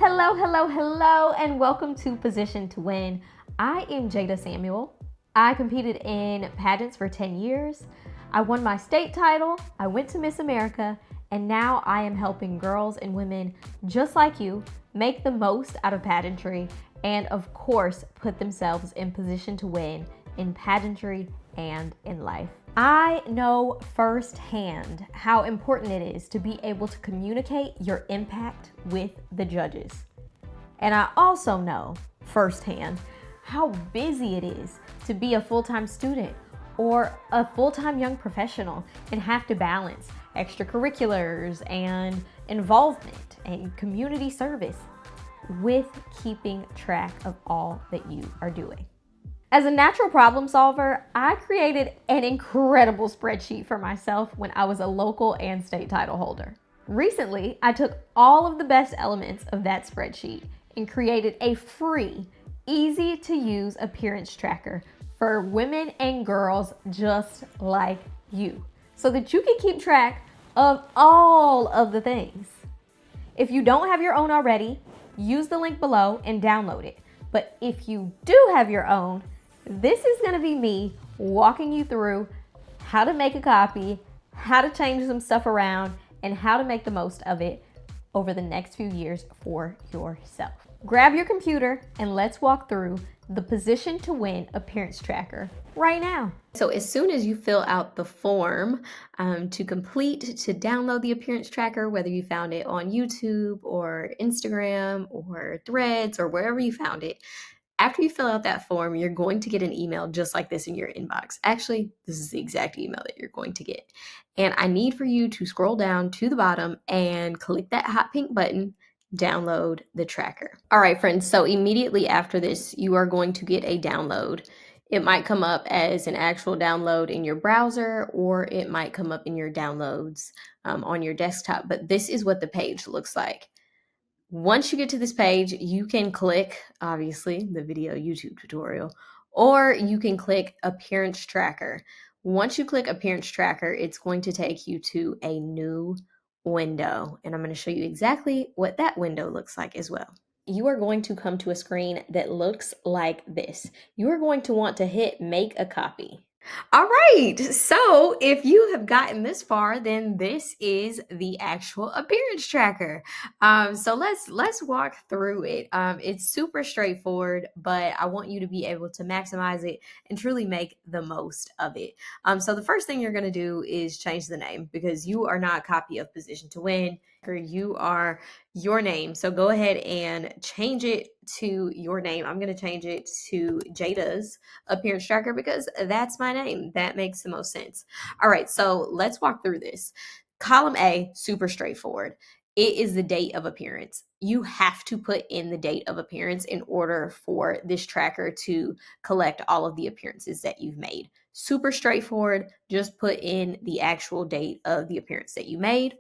Hello, hello, hello, and welcome to Position to Win. I am Jada Samuel. I competed in pageants for 10 years. I won my state title, I went to Miss America, and now I am helping girls and women just like you make the most out of pageantry and, of course, put themselves in position to win in pageantry and in life. I know firsthand how important it is to be able to communicate your impact with the judges. And I also know firsthand how busy it is to be a full-time student or a full-time young professional and have to balance extracurriculars and involvement and community service with keeping track of all that you are doing. As a natural problem solver, I created an incredible spreadsheet for myself when I was a local and state title holder. Recently, I took all of the best elements of that spreadsheet and created a free, easy to use appearance tracker for women and girls just like you, so that you can keep track of all of the things. If you don't have your own already, use the link below and download it. But if you do have your own, this is going to be me walking you through how to make a copy, how to change some stuff around, and how to make the most of it over the next few years for yourself. Grab your computer and let's walk through the Position to Win appearance tracker right now. So as soon as you fill out the form to download the appearance tracker, whether you found it on YouTube or Instagram or Threads or wherever you found it, after you fill out that form, you're going to get an email just like this in your inbox. Actually, this is the exact email that you're going to get. And I need for you to scroll down to the bottom and click that hot pink button, download the tracker. All right, friends, so immediately after this, you are going to get a download. It might come up as an actual download in your browser, or it might come up in your downloads on your desktop, but this is what the page looks like. Once you get to this page, you can click, obviously, the video YouTube tutorial, or you can click Appearance Tracker. Once you click Appearance Tracker, it's going to take you to a new window, and I'm going to show you exactly what that window looks like as well. You are going to come to a screen that looks like this. You are going to want to hit Make a Copy. All right, so if you have gotten this far, then this is the actual appearance tracker. So let's walk through it. It's super straightforward, but I want you to be able to maximize it and truly make the most of it. So the first thing you're going to do is change the name, because you are not a copy of Position to Win. You are your name. So go ahead and change it to your name. I'm going to change it to Jada's appearance tracker because that's my name. That makes the most sense. All right, so let's walk through this. Column A, super straightforward. It is the date of appearance. You have to put in the date of appearance in order for this tracker to collect all of the appearances that you've made. Super straightforward. Just put in the actual date of the appearance that you made.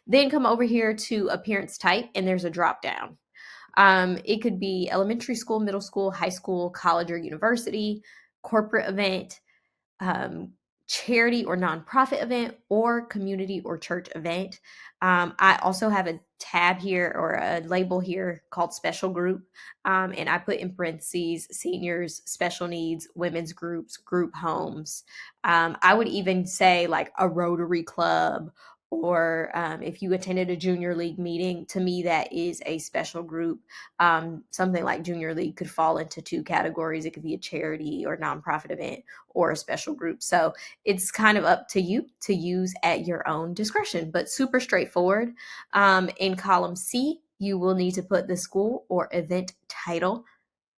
Then come over here to appearance type, and there's a drop down. It could be elementary school, middle school, high school, college or university, corporate event, charity or nonprofit event, or community or church event. I also have a tab here, or a label here, called special group. And I put in parentheses seniors, special needs, women's groups, group homes. I would even say like a Rotary Club, or if you attended a junior league meeting. To me, that is a special group. Something like junior league could fall into two categories. It could be a charity or nonprofit event, or a special group. So it's kind of up to you to use at your own discretion, but super straightforward. In column C, you will need to put the school or event title.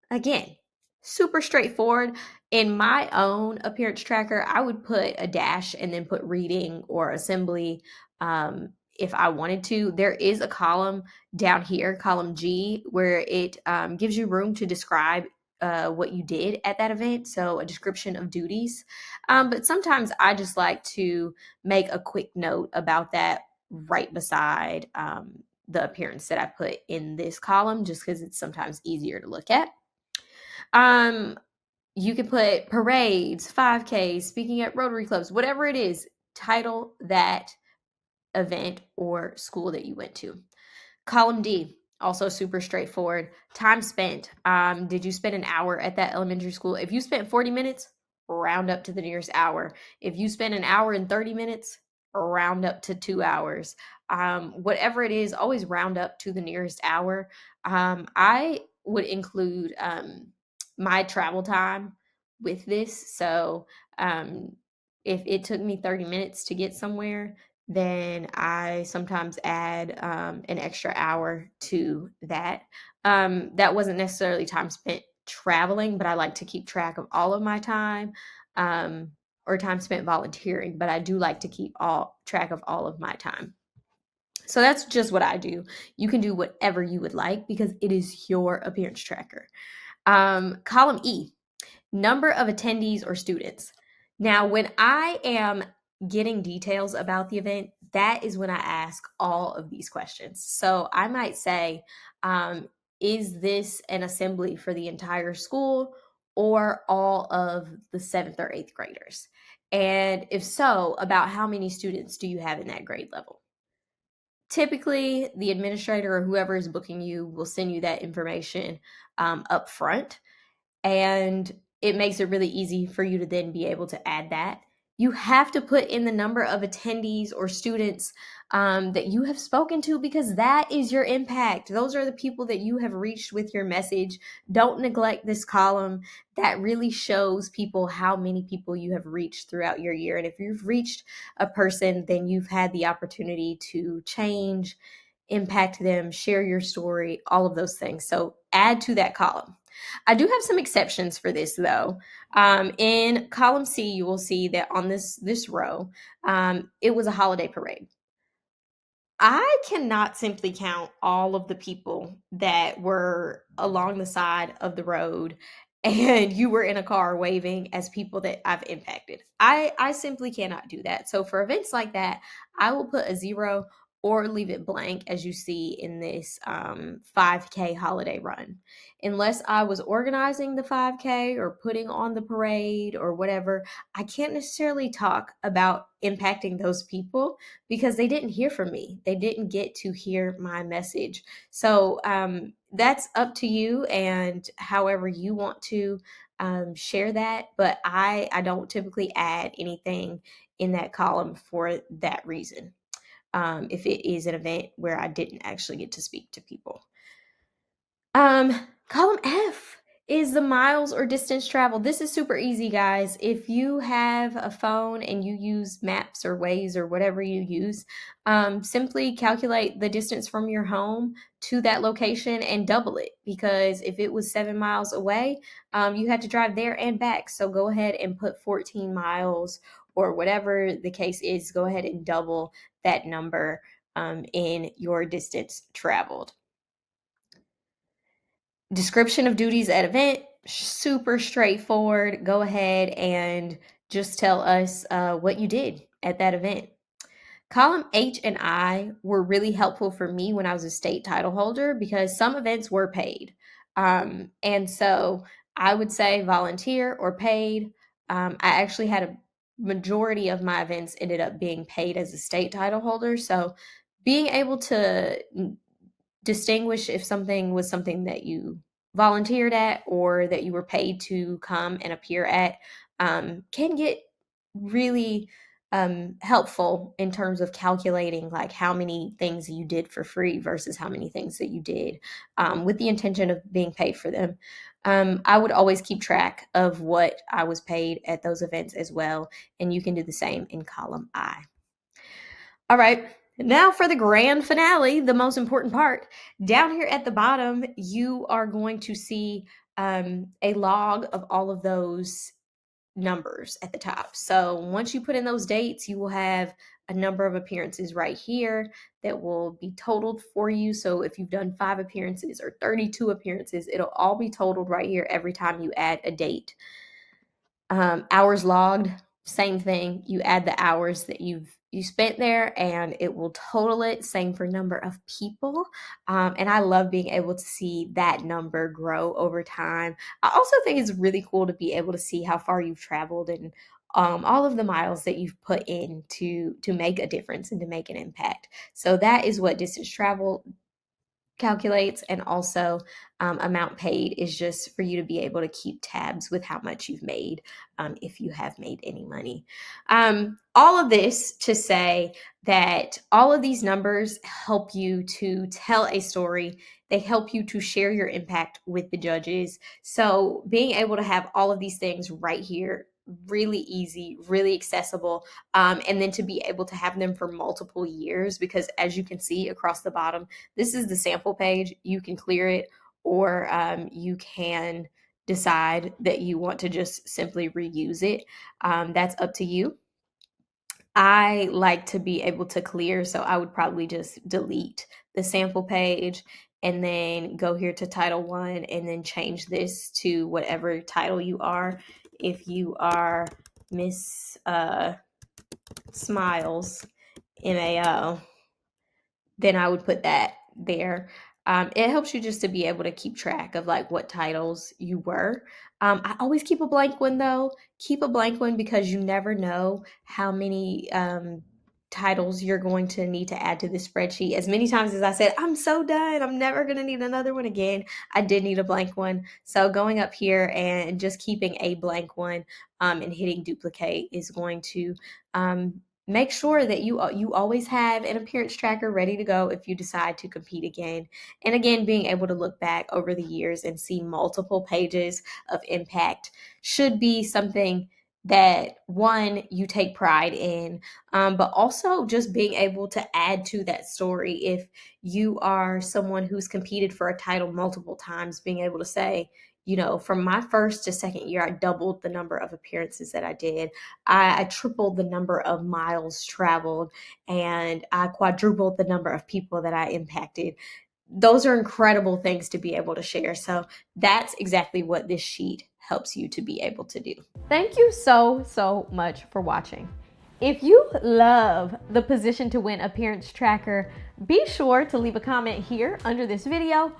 Again, super straightforward. In my own appearance tracker, I would put a dash and then put reading or assembly if I wanted to. There is a column down here, column G, where it gives you room to describe what you did at that event. So a description of duties. But sometimes I just like to make a quick note about that right beside the appearance that I put in this column, just because it's sometimes easier to look at. You can put parades, 5Ks, speaking at Rotary clubs, whatever it is, title that event or school that you went to. Column D, Also super straightforward. Time spent. Did you spend an hour at that elementary school? If you spent 40 minutes, round up to the nearest hour. If you spend an hour and 30 minutes, round up to 2 hours. Whatever it is, always round up to the nearest hour. I would include my travel time with this. So if it took me 30 minutes to get somewhere, then I sometimes add an extra hour to that. That wasn't necessarily time spent traveling, but I like to keep track of all of my time, um, or time spent volunteering, but I do like to keep all track of all of my time. So that's just what I do. You can do whatever you would like because it is your appearance tracker. Column E, number of attendees or students. Now, when I am getting details about the event, that is when I ask all of these questions. So I might say, is this an assembly for the entire school or all of the seventh or eighth graders? And if so, about how many students do you have in that grade level? Typically, the administrator or whoever is booking you will send you that information up front, and it makes it really easy for you to then be able to add that. You have to put in the number of attendees or students that you have spoken to because that is your impact. Those are the people that you have reached with your message. Don't neglect this column. That really shows people how many people you have reached throughout your year. And if you've reached a person, then you've had the opportunity to change, impact them, share your story, all of those things. So add to that column. I do have some exceptions for this though. In column C, you will see that on this row, it was a holiday parade. I cannot simply count all of the people that were along the side of the road and you were in a car waving as people that I've impacted. I simply cannot do that. So for events like that, I will put a zero or leave it blank as you see in this 5K holiday run. Unless I was organizing the 5K or putting on the parade or whatever, I can't necessarily talk about impacting those people because they didn't hear from me. They didn't get to hear my message. So that's up to you and however you want to share that. But I don't typically add anything in that column for that reason. If it is an event where I didn't actually get to speak to people. Column F is the miles or distance traveled. This is super easy, guys. If you have a phone and you use maps or Waze or whatever you use, simply calculate the distance from your home to that location and double it. Because if it was 7 miles away, you had to drive there and back. So go ahead and put 14 miles or whatever the case is. Go ahead and double that number in your distance traveled. Description of duties at event, super straightforward. Go ahead and just tell us what you did at that event. Column H and I were really helpful for me when I was a state title holder because some events were paid. And so I would say volunteer or paid. I actually had a majority of my events ended up being paid as a state title holder. So being able to distinguish if something was something that you volunteered at or that you were paid to come and appear at can get really helpful in terms of calculating like how many things you did for free versus how many things that you did with the intention of being paid for them. I would always keep track of what I was paid at those events as well, and you can do the same in column I. All right. Now for the grand finale, the most important part. Down here at the bottom, you are going to see a log of all of those numbers at the top. So once you put in those dates, you will have a number of appearances right here that will be totaled for you. So if you've done 5 appearances or 32 appearances, it'll all be totaled right here every time you add a date. Hours logged, same thing. You add the hours that you spent there and it will total it. Same for number of people. And I love being able to see that number grow over time. I also think it's really cool to be able to see how far you've traveled and all of the miles that you've put in to make a difference and to make an impact. So that is what distance travel calculates, and also amount paid is just for you to be able to keep tabs with how much you've made, if you have made any money. All of this to say that all of these numbers help you to tell a story. They help you to share your impact with the judges. So being able to have all of these things right here, really easy, really accessible, and then to be able to have them for multiple years, because as you can see across the bottom, this is the sample page. You can clear it, or you can decide that you want to just simply reuse it. That's up to you. I like to be able to clear, so I would probably just delete the sample page and then go here to title 1 and then change this to whatever title you are. If you are Miss Smiles, MAO, then I would put that there. It helps you just to be able to keep track of like what titles you were. I always keep a blank one though. Keep a blank one because you never know how many titles you're going to need to add to the spreadsheet. As many times as I said, I'm so done, I'm never going to need another one again, I did need a blank one. So going up here and just keeping a blank one and hitting duplicate is going to make sure that you always have an appearance tracker ready to go if you decide to compete again. And again, being able to look back over the years and see multiple pages of impact should be something that, one, you take pride in, but also just being able to add to that story. If you are someone who's competed for a title multiple times, being able to say, you know, from my first to second year, I doubled the number of appearances that I did. I tripled the number of miles traveled, and I quadrupled the number of people that I impacted. Those are incredible things to be able to share. So that's exactly what this sheet helps you to be able to do. Thank you so much for watching. If you love the Position to Win appearance tracker, be sure to leave a comment here under this video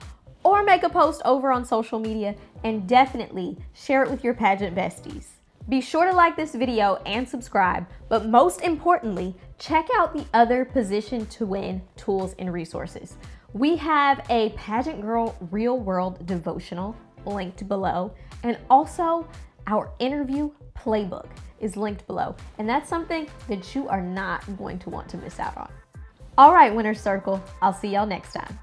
or make a post over on social media, and definitely share it with your pageant besties. Be sure to like this video and subscribe, but most importantly, check out the other Position to Win tools and resources. We have a Pageant Girl Real World devotional linked below, and also our interview playbook is linked below, and that's something that you are not going to want to miss out on. All right, Winner's Circle, I'll see y'all next time.